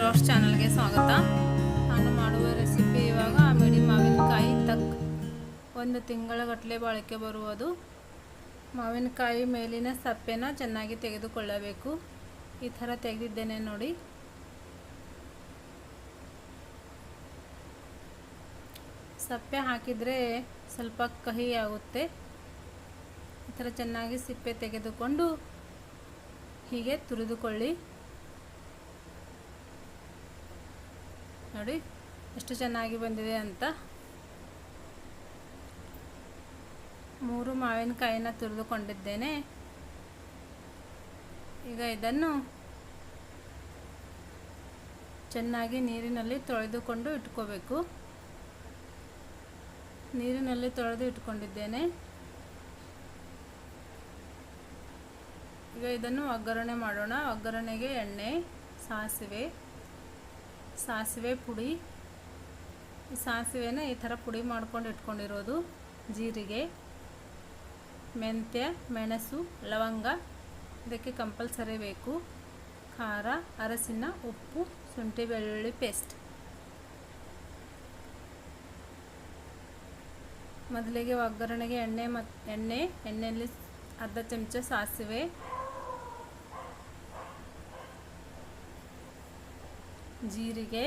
Blogs ಚಾನಲ್ಗೆ ಸ್ವಾಗತ. ನಾನು ಮಾಡುವ ರೆಸಿಪಿ ಇವಾಗ ಮಿಡಿ ಮಾವಿನಕಾಯಿ ತಕ್. 1 ತಿಂಗಳಗಟ್ಟಲೆ ಬಾಳಿಕೆ ಬರುವುದು. ಮಾವಿನಕಾಯಿ ಮೇಲಿನ ಸಪ್ಪೆನ ಚೆನ್ನಾಗಿ ತೆಗೆದುಕೊಳ್ಳಬೇಕು. ಈ ಥರ ತೆಗೆದಿದ್ದೇನೆ ನೋಡಿ. ಸಪ್ಪೆ ಹಾಕಿದರೆ ಸ್ವಲ್ಪ ಕಹಿ ಆಗುತ್ತೆ. ಈ ಥರ ಚೆನ್ನಾಗಿ ಸಿಪ್ಪೆ ತೆಗೆದುಕೊಂಡು ಹೀಗೆ ತುರಿದುಕೊಳ್ಳಿ. ನೋಡಿ ಎಷ್ಟು ಚೆನ್ನಾಗಿ ಬಂದಿದೆ ಅಂತ. 3 ಮಾವಿನಕಾಯಿನ ತುರಿದುಕೊಂಡಿದ್ದೇನೆ. ಈಗ ಇದನ್ನು ಚೆನ್ನಾಗಿ ನೀರಿನಲ್ಲಿ ತೊಳೆದುಕೊಂಡು ಇಟ್ಕೋಬೇಕು. ನೀರಿನಲ್ಲಿ ತೊಳೆದು ಇಟ್ಕೊಂಡಿದ್ದೇನೆ. ಈಗ ಇದನ್ನು ಒಗ್ಗರಣೆ ಮಾಡೋಣ. ಒಗ್ಗರಣೆಗೆ ಎಣ್ಣೆ, ಸಾಸಿವೆ ಪುಡಿ. ಈ ಸಾಸಿವೆನ ಈ ಥರ ಪುಡಿ ಮಾಡ್ಕೊಂಡು ಇಟ್ಕೊಂಡಿರೋದು. ಜೀರಿಗೆ, ಮೆಂತ್ಯ, ಮೆಣಸು, ಲವಂಗ ಇದಕ್ಕೆ ಕಂಪಲ್ಸರಿ ಬೇಕು. ಖಾರ, ಅರಸಿನ, ಉಪ್ಪು, ಶುಂಠಿ ಬೆಳ್ಳುಳ್ಳಿ ಪೇಸ್ಟ್. ಮೊದಲಿಗೆ ಒಗ್ಗರಣೆಗೆ ಎಣ್ಣೆಯಲ್ಲಿ ಅರ್ಧ ಚಮಚ ಸಾಸಿವೆ, ಜೀರಿಗೆ,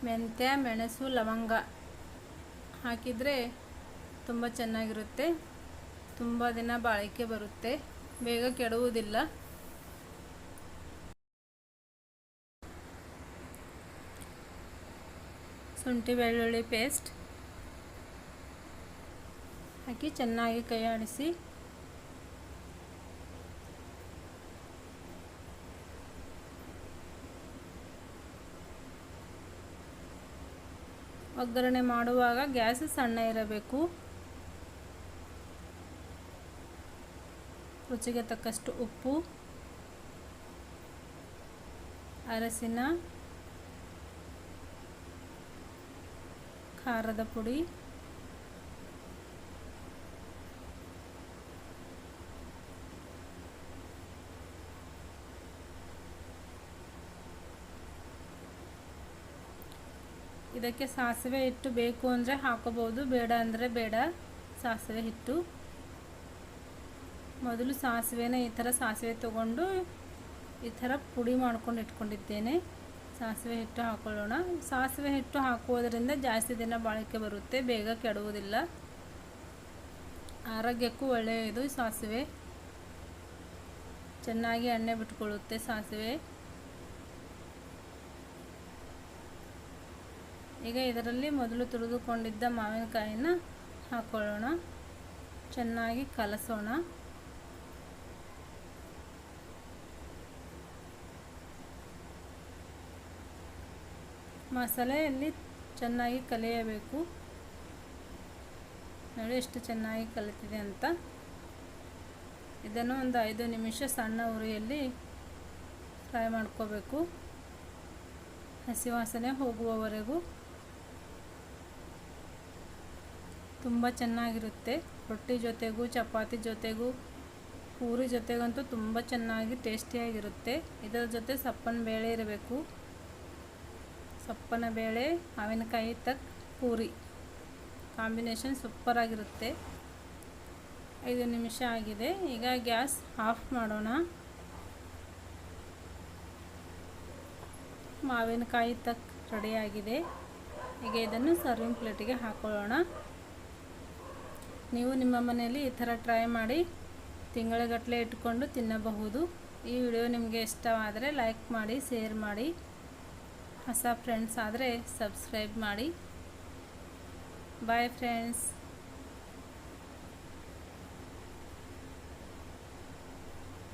ಮೆಂತ್ಯ, ಮೆಣಸು, ಲವಂಗ ಹಾಕಿದರೆ ತುಂಬ ಚೆನ್ನಾಗಿರುತ್ತೆ. ತುಂಬ ದಿನ ಬಾಳಿಕೆ ಬರುತ್ತೆ, ಬೇಗ ಕೆಡುವುದಿಲ್ಲ. ಶುಂಠಿ ಬೆಳ್ಳುಳ್ಳಿ ಪೇಸ್ಟ್ ಹಾಕಿ ಚೆನ್ನಾಗಿ ಕೈ ಆಡಿಸಿ. ಒಗ್ಗರಣೆ ಮಾಡುವಾಗ ಗ್ಯಾಸ್ ಸಣ್ಣ ಇರಬೇಕು. ರುಚಿಗೆ ತಕ್ಕಷ್ಟು ಉಪ್ಪು, ಅರಸಿನ, ಖಾರದ ಪುಡಿ, ಇದಕ್ಕೆ ಸಾಸಿವೆ ಹಿಟ್ಟು ಬೇಕು ಅಂದರೆ ಹಾಕೋಬಹುದು, ಬೇಡ ಅಂದರೆ ಬೇಡ. ಸಾಸಿವೆ ಹಿಟ್ಟು ಮೊದಲು ಸಾಸಿವೆನ ಈ ಥರ ಸಾಸಿವೆ ತಗೊಂಡು ಈ ಥರ ಪುಡಿ ಮಾಡ್ಕೊಂಡು ಇಟ್ಕೊಂಡಿದ್ದೇನೆ. ಸಾಸಿವೆ ಹಿಟ್ಟು ಹಾಕೊಳ್ಳೋಣ. ಸಾಸಿವೆ ಹಿಟ್ಟು ಹಾಕುವುದರಿಂದ ಜಾಸ್ತಿ ದಿನ ಬಾಳಿಕೆ ಬರುತ್ತೆ, ಬೇಗ ಕೆಡುವುದಿಲ್ಲ. ಆರೋಗ್ಯಕ್ಕೂ ಒಳ್ಳೆಯದು. ಸಾಸಿವೆ ಚೆನ್ನಾಗಿ ಎಣ್ಣೆ ಬಿಟ್ಕೊಳ್ಳುತ್ತೆ ಸಾಸಿವೆ. ಈಗ ಇದರಲ್ಲಿ ಮೊದಲು ತುರಿದುಕೊಂಡಿದ್ದ ಮಾವಿನಕಾಯಿನ ಹಾಕೊಳ್ಳೋಣ. ಚೆನ್ನಾಗಿ ಕಲಸೋಣ. ಮಸಾಲೆಯಲ್ಲಿ ಚೆನ್ನಾಗಿ ಕಲಿಯಬೇಕು. ನೋಡಿ ಎಷ್ಟು ಚೆನ್ನಾಗಿ ಕಲಿತಿದೆ ಅಂತ. ಇದನ್ನು ಒಂದು 5 ನಿಮಿಷ ಸಣ್ಣ ಉರಿಯಲ್ಲಿ ಫ್ರೈ ಮಾಡ್ಕೋಬೇಕು, ಹಸಿ ವಾಸನೆ ಹೋಗುವವರೆಗೂ. ತುಂಬ ಚೆನ್ನಾಗಿರುತ್ತೆ. ರೊಟ್ಟಿ ಜೊತೆಗೂ, ಚಪಾತಿ ಜೊತೆಗೂ, ಪೂರಿ ಜೊತೆಗಂತೂ ತುಂಬ ಚೆನ್ನಾಗಿ ಟೇಸ್ಟಿಯಾಗಿರುತ್ತೆ. ಇದರ ಜೊತೆ ಸಪ್ಪನ ಬೇಳೆ ಇರಬೇಕು. ಸಪ್ಪನ ಬೇಳೆ, ಮಾವಿನಕಾಯಿ ತಕ್, ಪೂರಿ ಕಾಂಬಿನೇಷನ್ ಸೂಪರಾಗಿರುತ್ತೆ. 5 ನಿಮಿಷ ಆಗಿದೆ. ಈಗ ಗ್ಯಾಸ್ ಆಫ್ ಮಾಡೋಣ. ಮಾವಿನಕಾಯಿ ತಕ್ ರೆಡಿಯಾಗಿದೆ. ಈಗ ಇದನ್ನು ಸರ್ವಿಂಗ್ ಪ್ಲೇಟಿಗೆ ಹಾಕೊಳ್ಳೋಣ. ನೀವು ನಿಮ್ಮ ಮನೆಯಲ್ಲಿ ಈ ಥರ ಟ್ರೈ ಮಾಡಿ ತಿಂಗಳಗಟ್ಟಲೆ ಇಟ್ಕೊಂಡು ತಿನ್ನಬಹುದು. ಈ ವಿಡಿಯೋ ನಿಮಗೆ ಇಷ್ಟವಾದರೆ ಲೈಕ್ ಮಾಡಿ, ಶೇರ್ ಮಾಡಿ. ಹೊಸ ಫ್ರೆಂಡ್ಸ್ ಆದರೆ ಸಬ್ಸ್ಕ್ರೈಬ್ ಮಾಡಿ. Bye friends.